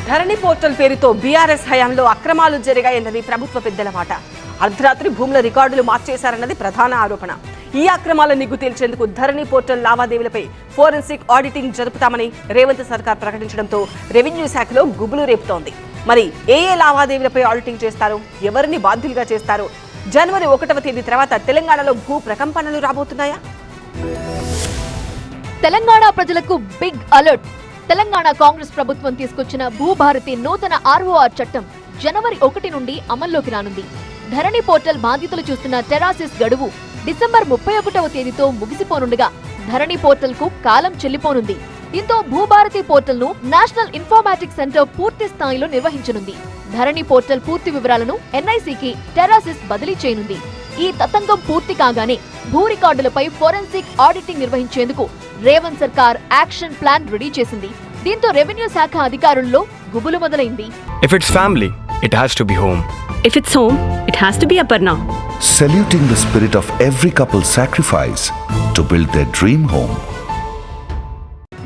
ధరణి portal పేరుతో BRS హయాంలో అక్రమాలు జరిగాయన్నది ప్రభుత్వ పెద్దల మాట. అర్ధరాత్రి భూముల రికార్డులు మార్చేశారన్నది ప్రధాన ఆరోపణ. ఈ అక్రమాల నిగ్గు తేల్చేందుకు ధరణి పోర్టల్ లావాదేవీలపై ఫోరెన్సిక్ ఆడిటింగ్ జరుపుతామని రేవంత్ సర్కార్ ప్రకటించడంతో రెవెన్యూ శాఖలో గుబులు రేపుతోంది. మరి ఏ లావాదేవీలపై ఆడిటింగ్ చేస్తారు, ఎవరిని బాధ్యులుగా చేస్తారు? జనవరి 1వ తేదీ తర్వాత తెలంగాణలో భూ ప్రకంపనలు రాబోతున్నాయా? తెలంగాణ ప్రజలకు బిగ్ అలర్ట్. తెలంగాణ కాంగ్రెస్ ప్రభుత్వం తీసుకొచ్చిన భూభారతి నూతన ఆర్ఓఆర్ చట్టం జనవరి 1 నుండి అమల్లోకి రానుంది. ధరణి పోర్టల్ బాధితులు చూస్తున్న టెరాసిస్ గడువు డిసెంబర్ 31వ తేదీతో ముగిసిపోనుండగా ధరణి పోర్టల్ కు కాలం చెల్లిపోనుంది. దీంతో భూభారతి పోర్టల్ ను నేషనల్ ఇన్ఫర్మాటిక్స్ సెంటర్ పూర్తి స్థాయిలో నిర్వహించనుంది. ధరణి పోర్టల్ పూర్తి వివరాలను ఎన్ఐసికి టెరాసిస్ బదిలీ చేయనుంది. ఈ తతంగం పూర్తి కాగానే భూ రికార్డులపై ఫోరెన్సిక్ ఆడిటింగ్ నిర్వహించేందుకు రేవంత్ సర్కార్ యాక్షన్ ప్లాన్ రెడీ చేసింది. దీంతో రెవెన్యూ శాఖ అధికారుల్లో గుబులు మొదలైంది. If it's family, it has to be home. If it's home, it has to be Aparna. Saluting the spirit of every couple's sacrifice to build their dream home.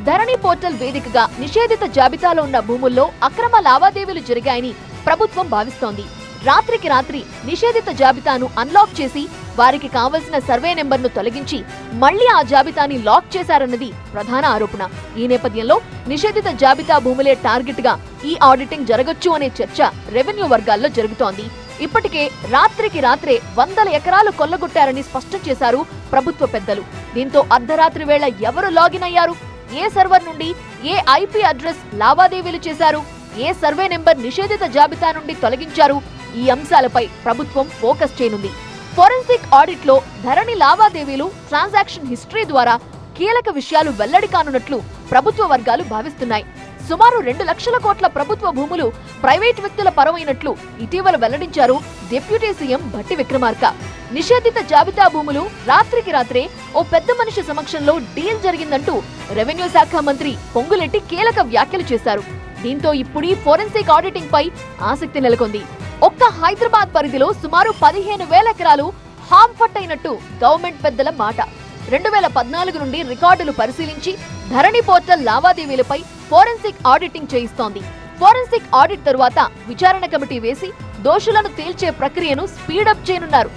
Dharani portal వేదికగా నిషేధిత జాబితాలో ఉన్న భూముల్లో అక్రమ లావాదేవీలు జరిగాయని ప్రభుత్వం భావిస్తోంది. రాత్రికి రాత్రి నిషేధిత జాబితాను అన్లాక్ చేసి వారికి కావలసిన సర్వే నెంబర్ను తొలగించి మళ్లీ ఆ జాబితాని లాక్ చేశారన్నది ప్రధాన ఆరోపణ. ఈ నేపథ్యంలో నిషేధిత జాబితా భూములే టార్గెట్ గా ఈ ఆడిటింగ్ జరగొచ్చు అనే చర్చ రెవెన్యూ వర్గాల్లో జరుగుతోంది. ఇప్పటికే రాత్రికి రాత్రే 100 ఎకరాలు కొల్లగొట్టారని స్పష్టం చేశారు ప్రభుత్వ పెద్దలు. దీంతో అర్ధరాత్రి వేళ ఎవరు లాగిన్ అయ్యారు, ఏ సర్వర్ నుండి ఏ ఐపీ అడ్రస్ లావాదేవీలు చేశారు, ఏ సర్వే నెంబర్ నిషేధిత జాబితా నుండి తొలగించారు, ఈ అంశాలపై ప్రభుత్వం ఫోకస్ చేయనుంది. ఫోరెన్సిక్ ఆడిట్ లో ధరణి లావాదేవీలు, ట్రాన్సాక్షన్ హిస్టరీ ద్వారా కీలక విషయాలు వెల్లడి కానున్నట్లు ప్రభుత్వ వర్గాలు భావిస్తున్నాయి. సుమారు 2 లక్షల కోట్ల ప్రభుత్వ భూములు ప్రైవేట్ వ్యక్తుల పరమైనట్లు ఇటీవల వెల్లడించారు డిప్యూటీ సీఎం భట్టి విక్రమార్క. నిషేధిత జాబితా భూములు రాత్రికి రాత్రే ఓ పెద్ద మనిషి సమక్షంలో డీల్ జరిగిందంటూ రెవెన్యూ శాఖ మంత్రి పొంగులెట్టి కీలక వ్యాఖ్యలు చేశారు. దీంతో ఇప్పుడు ఫోరెన్సిక్ ఆడిటింగ్ పై ఆసక్తి నెలకొంది. ఒక్క హైదరాబాద్ పరిధిలో సుమారు 15,000 ఎకరాలు హాంఫట్ అయినట్టు గవర్నమెంట్ పెద్దల మాట. 2014 నుండి రికార్డులు పరిశీలించి ధరణి పోర్టల్ లావాదేవీలపై ఫోరెన్సిక్ ఆడిటింగ్ చేయిస్తోంది. ఫోరెన్సిక్ ఆడిట్ తరువాత విచారణ కమిటీ వేసి దోషులను తేల్చే ప్రక్రియను స్పీడప్ చేయనున్నారు.